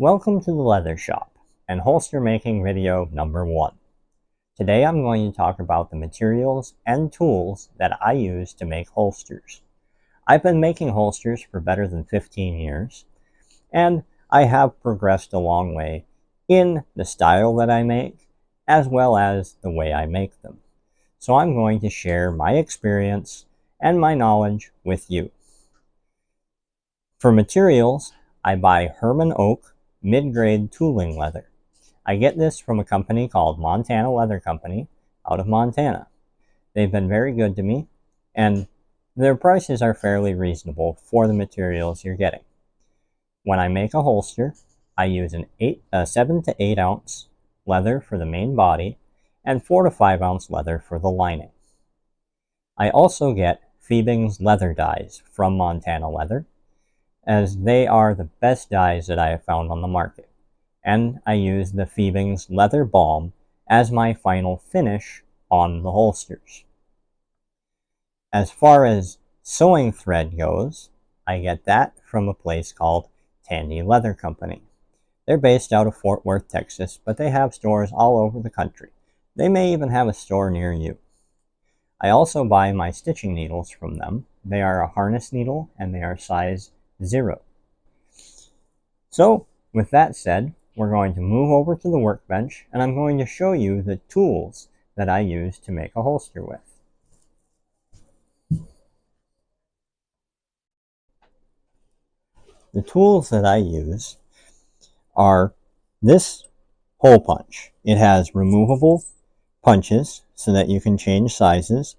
Welcome to the Leather Shop and holster making video number 1. Today I'm going to talk about the materials and tools that I use to make holsters. I've been making holsters for better than 15 years, and I have progressed a long way in the style that I make, as well as the way I make them. So I'm going to share my experience and my knowledge with you. For materials, I buy Herman Oak mid-grade tooling leather. I get this from a company called Montana Leather Company out of Montana. They've been very good to me, and their prices are fairly reasonable for the materials you're getting. When I make a holster, I use a 7 to 8 ounce leather for the main body and 4 to 5 ounce leather for the lining. I also get Fiebing's leather dyes from Montana Leather, as they are the best dyes that I have found on the market, and I use the Fiebing's leather balm as my final finish on the holsters. As far as sewing thread goes, I get that from a place called Tandy Leather Company. They're based out of Fort Worth, Texas, but they have stores all over the country. They may even have a store near you. I also buy my stitching needles from them. They are a harness needle and they are size 0. So, with that said, we're going to move over to the workbench and I'm going to show you the tools that I use to make a holster with. The tools that I use are this hole punch. It has removable punches so that you can change sizes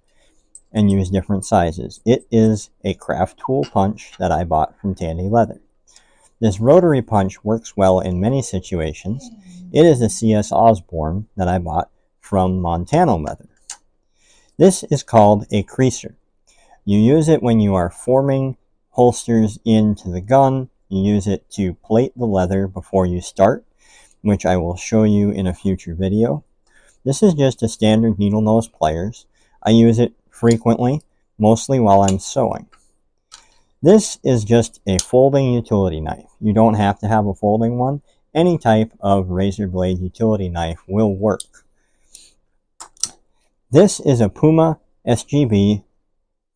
and use different sizes. It is a craft tool punch that I bought from Tandy Leather. This rotary punch works well in many situations. It is a CS Osborne that I bought from Montana Leather. This is called a creaser. You use it when you are forming holsters into the gun. You use it to plate the leather before you start, which I will show you in a future video. This is just a standard needle nose pliers. I use it frequently, mostly while I'm sewing. This is just a folding utility knife. You don't have to have a folding one. Any type of razor blade utility knife will work. This is a Puma SGB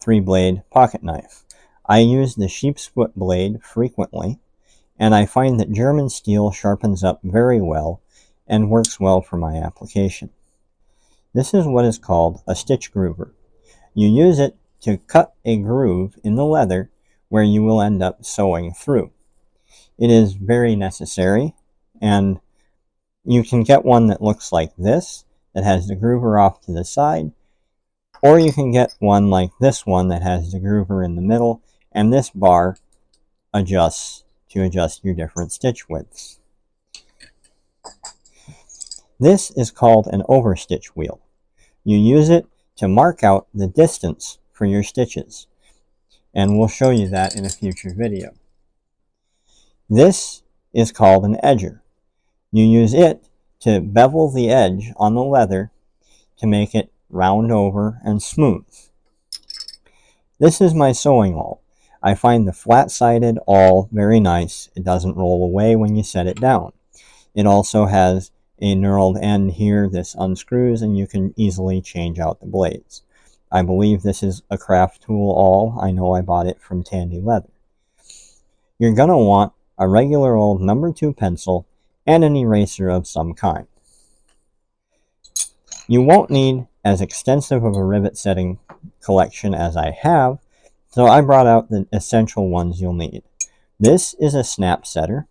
3-blade pocket knife. I use the sheep's foot blade frequently, and I find that German steel sharpens up very well and works well for my application. This is what is called a stitch groover. You use it to cut a groove in the leather where you will end up sewing through. It is very necessary, and you can get one that looks like this, that has the groover off to the side, or you can get one like this one that has the groover in the middle, and this bar adjusts to adjust your different stitch widths. This is called an overstitch wheel. You use it to mark out the distance for your stitches, and we'll show you that in a future video. This is called an edger. You use it to bevel the edge on the leather to make it round over and smooth. This is my sewing awl. I find the flat-sided awl very nice. It doesn't roll away when you set it down. It also has a knurled end here. This unscrews and you can easily change out the blades. I believe this is a craft tool awl. I know I bought it from Tandy Leather. You're going to want a regular old number 2 pencil and an eraser of some kind. You won't need as extensive of a rivet setting collection as I have, so I brought out the essential ones you'll need. This is a snap setter,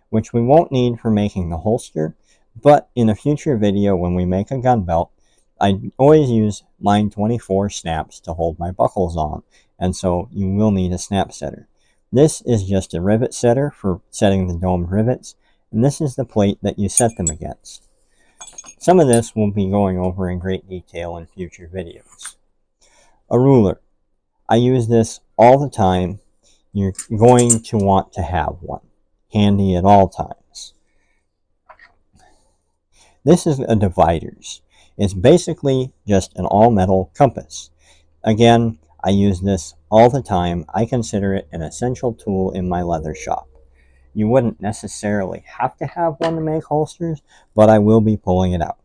which we won't need for making the holster, but in a future video when we make a gun belt, I always use line 24 snaps to hold my buckles on, and so you will need a snap setter. This is just a rivet setter for setting the domed rivets, and this is the plate that you set them against. Some of this we'll be going over in great detail in future videos. A ruler. I use this all the time. You're going to want to have one handy at all times. This is a dividers. It's basically just an all-metal compass. Again, I use this all the time. I consider it an essential tool in my leather shop. You wouldn't necessarily have to have one to make holsters, but I will be pulling it out.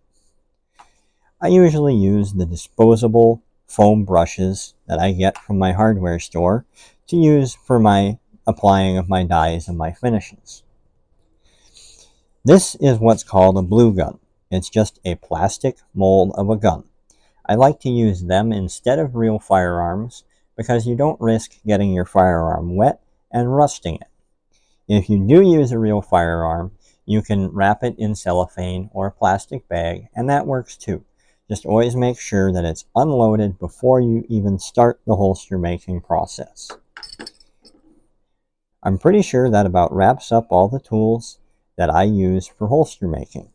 I usually use the disposable foam brushes that I get from my hardware store to use for my applying of my dyes and my finishes. This is what's called a blue gun. It's just a plastic mold of a gun. I like to use them instead of real firearms because you don't risk getting your firearm wet and rusting it. If you do use a real firearm, you can wrap it in cellophane or a plastic bag, and that works too. Just always make sure that it's unloaded before you even start the holster making process. I'm pretty sure that about wraps up all the tools that I use for holster making.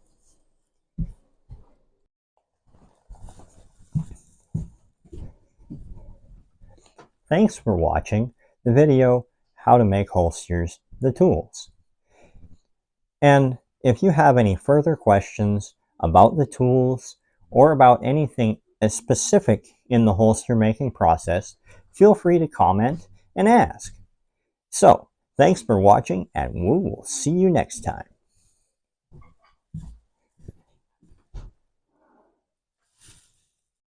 Thanks for watching the video, How to Make Holsters, the Tools. And if you have any further questions about the tools or about anything specific in the holster making process, feel free to comment and ask. So, thanks for watching, and we will see you next time.